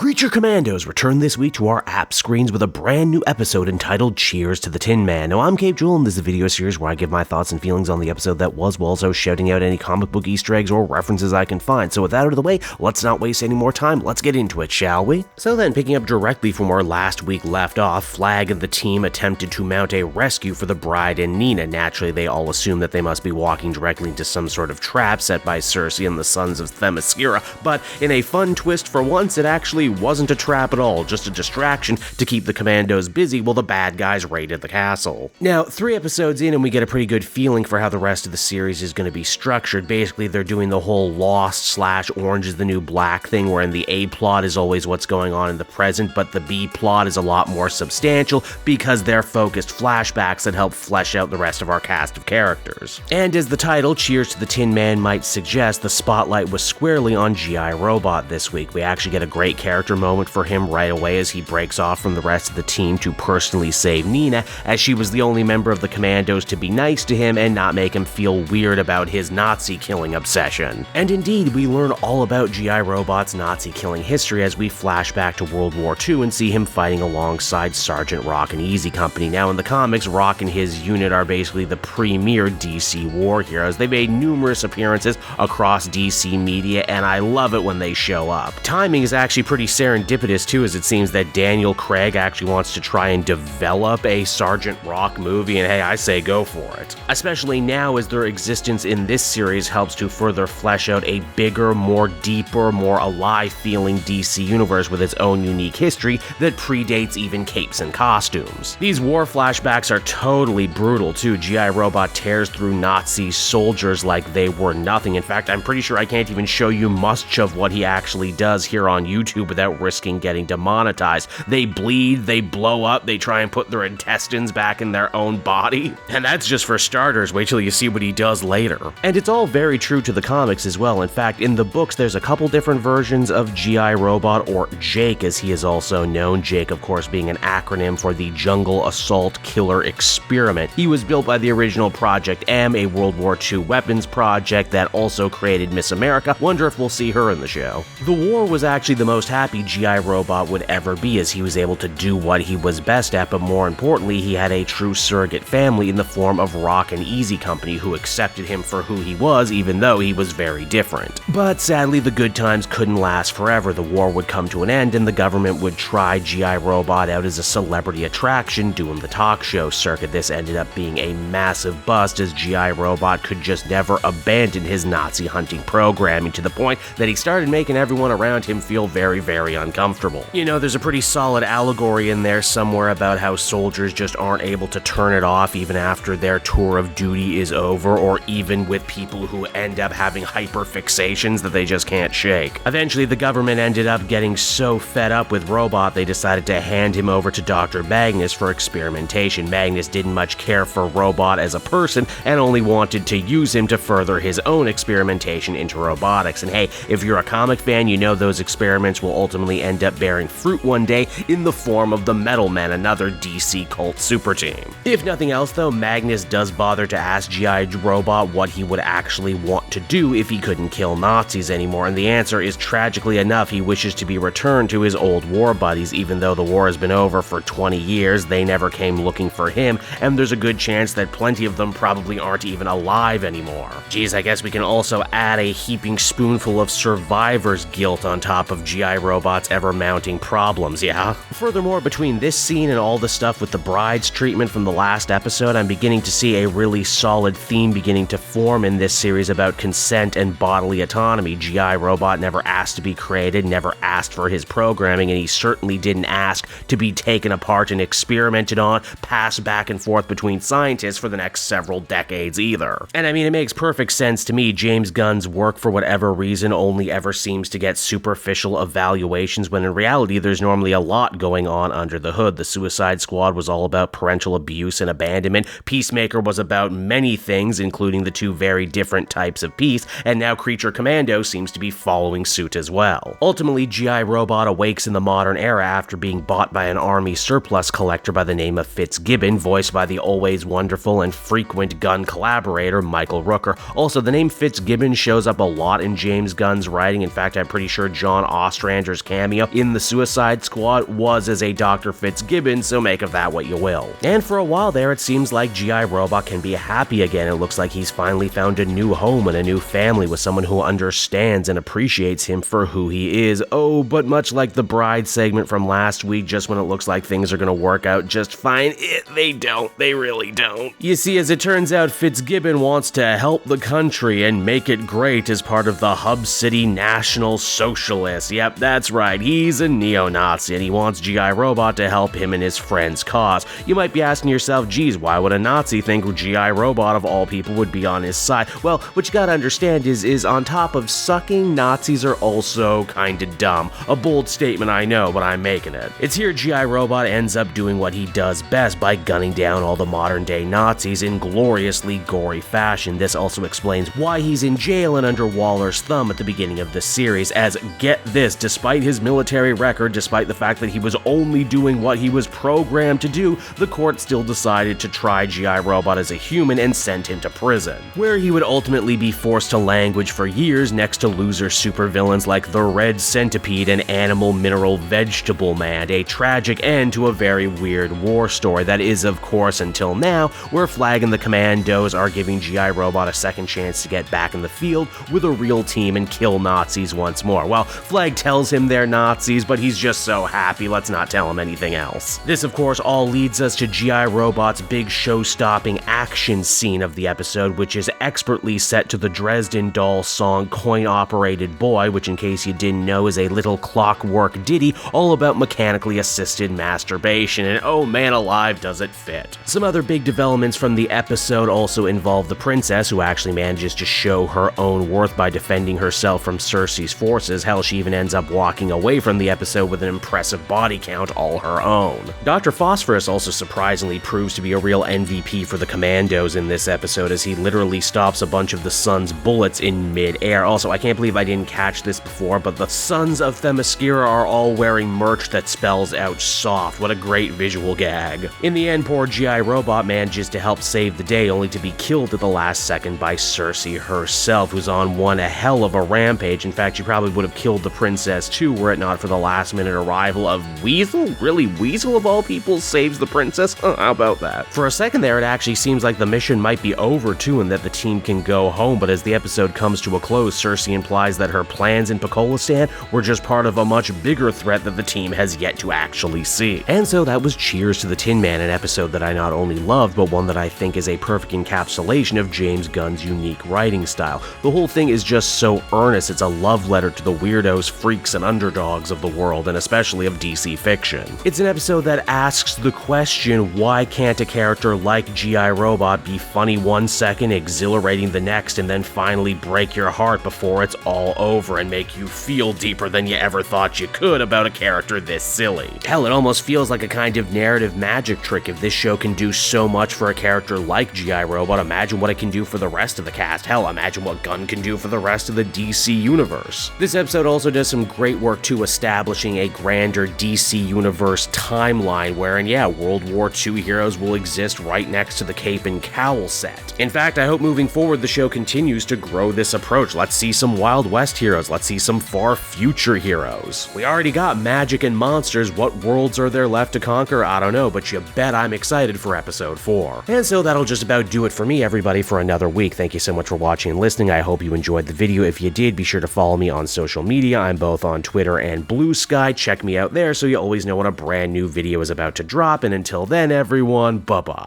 Creature Commandos returned this week to our app screens with a brand new episode entitled Cheers to the Tin Man. Now, I'm Cape Jewel, and this is a video series where I give my thoughts and feelings on the episode that was, while also shouting out any comic book Easter eggs or references I can find. So with that out of the way, let's not waste any more time, let's get into it, shall we? So then, picking up directly from where last week left off, Flag and the team attempted to mount a rescue for the bride and Nina. Naturally, they all assume that they must be walking directly into some sort of trap set by Cersei and the sons of Themyscira, but in a fun twist for once, it actually wasn't a trap at all, just a distraction to keep the commandos busy while the bad guys raided the castle. Now, 3 episodes in and we get a pretty good feeling for how the rest of the series is going to be structured. Basically, they're doing the whole Lost/Orange is the New Black thing, wherein the A plot is always what's going on in the present, but the B plot is a lot more substantial because they're focused flashbacks that help flesh out the rest of our cast of characters. And as the title, Cheers to the Tin Man, might suggest, the spotlight was squarely on G.I. Robot this week. We actually get a great character moment for him right away as he breaks off from the rest of the team to personally save Nina, as she was the only member of the Commandos to be nice to him and not make him feel weird about his Nazi killing obsession. And indeed, we learn all about G.I. Robot's Nazi killing history as we flash back to World War II and see him fighting alongside Sergeant Rock and Easy Company. Now in the comics, Rock and his unit are basically the premier DC war heroes. They've made numerous appearances across DC media, and I love it when they show up. Timing is actually pretty serendipitous too, as it seems that Daniel Craig actually wants to try and develop a Sergeant Rock movie, and hey, I say go for it. Especially now as their existence in this series helps to further flesh out a bigger, more deeper, more alive-feeling DC universe with its own unique history that predates even capes and costumes. These war flashbacks are totally brutal too. G.I. Robot tears through Nazi soldiers like they were nothing. In fact, I'm pretty sure I can't even show you much of what he actually does here on YouTube without risking getting demonetized. They bleed, they blow up, they try and put their intestines back in their own body. And that's just for starters, wait till you see what he does later. And it's all very true to the comics as well. In fact, in the books, there's a couple different versions of G.I. Robot, or Jake as he is also known. Jake, of course, being an acronym for the Jungle Assault Killer Experiment. He was built by the original Project M, a World War II weapons project that also created Miss America. Wonder if we'll see her in the show. The war was actually the most happy G.I. Robot would ever be, as he was able to do what he was best at, but more importantly, he had a true surrogate family in the form of Rock and Easy Company, who accepted him for who he was, even though he was very different. But sadly, the good times couldn't last forever. The war would come to an end, and the government would try G.I. Robot out as a celebrity attraction, doing the talk show circuit. This ended up being a massive bust, as G.I. Robot could just never abandon his Nazi hunting programming, to the point that he started making everyone around him feel very, very uncomfortable. You know, there's a pretty solid allegory in there somewhere about how soldiers just aren't able to turn it off even after their tour of duty is over, or even with people who end up having hyperfixations that they just can't shake. Eventually, the government ended up getting so fed up with Robot, they decided to hand him over to Dr. Magnus for experimentation. Magnus didn't much care for Robot as a person and only wanted to use him to further his own experimentation into robotics. And hey, if you're a comic fan, you know those experiments will ultimately end up bearing fruit one day in the form of the Metal Men, another DC cult super team. If nothing else though, Magnus does bother to ask G.I. Robot what he would actually want to do if he couldn't kill Nazis anymore, and the answer is, tragically enough, he wishes to be returned to his old war buddies. Even though the war has been over for 20 years, they never came looking for him, and there's a good chance that plenty of them probably aren't even alive anymore. Geez, I guess we can also add a heaping spoonful of survivor's guilt on top of G.I. Robot's ever-mounting problems, yeah? Furthermore, between this scene and all the stuff with the bride's treatment from the last episode, I'm beginning to see a really solid theme beginning to form in this series about consent and bodily autonomy. G.I. Robot never asked to be created, never asked for his programming, and he certainly didn't ask to be taken apart and experimented on, passed back and forth between scientists for the next several decades either. And I mean, it makes perfect sense to me. James Gunn's work, for whatever reason, only ever seems to get superficial evaluations, when in reality there's normally a lot going on under the hood. The Suicide Squad was all about parental abuse and abandonment. Peacemaker was about many things, including the 2 very different types of peace, and now Creature Commandos seems to be following suit as well. Ultimately, G.I. Robot awakes in the modern era after being bought by an army surplus collector by the name of Fitzgibbon, voiced by the always wonderful and frequent Gunn collaborator Michael Rooker. Also, the name Fitzgibbon shows up a lot in James Gunn's writing. In fact, I'm pretty sure John Ostrander character's cameo in the Suicide Squad was as a Dr. Fitzgibbon, so make of that what you will. And for a while there, it seems like G.I. Robot can be happy again. It looks like he's finally found a new home and a new family with someone who understands and appreciates him for who he is. Oh, but much like the bride segment from last week, just when it looks like things are gonna work out just fine, they don't. They really don't. You see, as it turns out, Fitzgibbon wants to help the country and make it great as part of the Hub City National Socialists. Yep, that's right, he's a neo-Nazi and he wants G.I. Robot to help him in his friend's cause. You might be asking yourself, geez, why would a Nazi think G.I. Robot of all people would be on his side? Well, what you gotta understand is on top of sucking, Nazis are also kinda dumb. A bold statement, I know, but I'm making it. It's here G.I. Robot ends up doing what he does best by gunning down all the modern-day Nazis in gloriously gory fashion. This also explains why he's in jail and under Waller's thumb at the beginning of the series, as, get this, despite his military record, despite the fact that he was only doing what he was programmed to do, the court still decided to try G.I. Robot as a human and send him to prison, where he would ultimately be forced to languish for years next to loser supervillains like the Red Centipede and Animal Mineral Vegetable Man, a tragic end to a very weird war story that is, of course, until now, where Flag and the Commandos are giving G.I. Robot a second chance to get back in the field with a real team and kill Nazis once more. Well, Flag tells him they're Nazis, but he's just so happy, let's not tell him anything else. This, of course, all leads us to G.I. Robot's big show-stopping action scene of the episode, which is expertly set to the Dresden Dolls song Coin-Operated Boy, which, in case you didn't know, is a little clockwork ditty all about mechanically assisted masturbation, and oh man alive, does it fit. Some other big developments from the episode also involve the princess, who actually manages to show her own worth by defending herself from Cersei's forces. Hell, she even ends up walking away from the episode with an impressive body count all her own. Dr. Phosphorus also surprisingly proves to be a real MVP for the Commandos in this episode, as he literally stops a bunch of the sun's bullets in mid-air. Also, I can't believe I didn't catch this before, but the Sons of Themyscira are all wearing merch that spells out soft. What a great visual gag. In the end, poor G.I. Robot manages to help save the day, only to be killed at the last second by Cersei herself, who's on one hell of a rampage. In fact, she probably would have killed the princess too, were it not for the last-minute arrival of Weasel? Really, Weasel of all people saves the princess? How about that? For a second there, it actually seems like the mission might be over too, and that the team can go home, but as the episode comes to a close, Cersei implies that her plans in Pokolistan were just part of a much bigger threat that the team has yet to actually see. And so that was Cheers to the Tin Man, an episode that I not only loved, but one that I think is a perfect encapsulation of James Gunn's unique writing style. The whole thing is just so earnest. It's a love letter to the weirdos, freaks, and underdogs of the world, and especially of DC fiction. It's an episode that asks the question, why can't a character like G.I. Robot be funny one second, exhilarating the next, and then finally break your heart before it's all over and make you feel deeper than you ever thought you could about a character this silly? Hell, it almost feels like a kind of narrative magic trick. If this show can do so much for a character like G.I. Robot, imagine what it can do for the rest of the cast. Hell, imagine what Gunn can do for the rest of the DC universe. This episode also does some great work too, establishing a grander DC universe timeline wherein, yeah, World War II heroes will exist right next to the cape and cowl set. In fact, I hope moving forward the show continues to grow this approach. Let's see some Wild West heroes, let's see some far future heroes. We already got magic and monsters, what worlds are there left to conquer? I don't know, but you bet I'm excited for episode 4. And so that'll just about do it for me, everybody, for another week. Thank you so much for watching and listening. I hope you enjoyed the video. If you did, be sure to follow me on social media. I'm both on Twitter and Blue Sky. Check me out there so you always know when a brand new video is about to drop. And until then, everyone, bye-bye.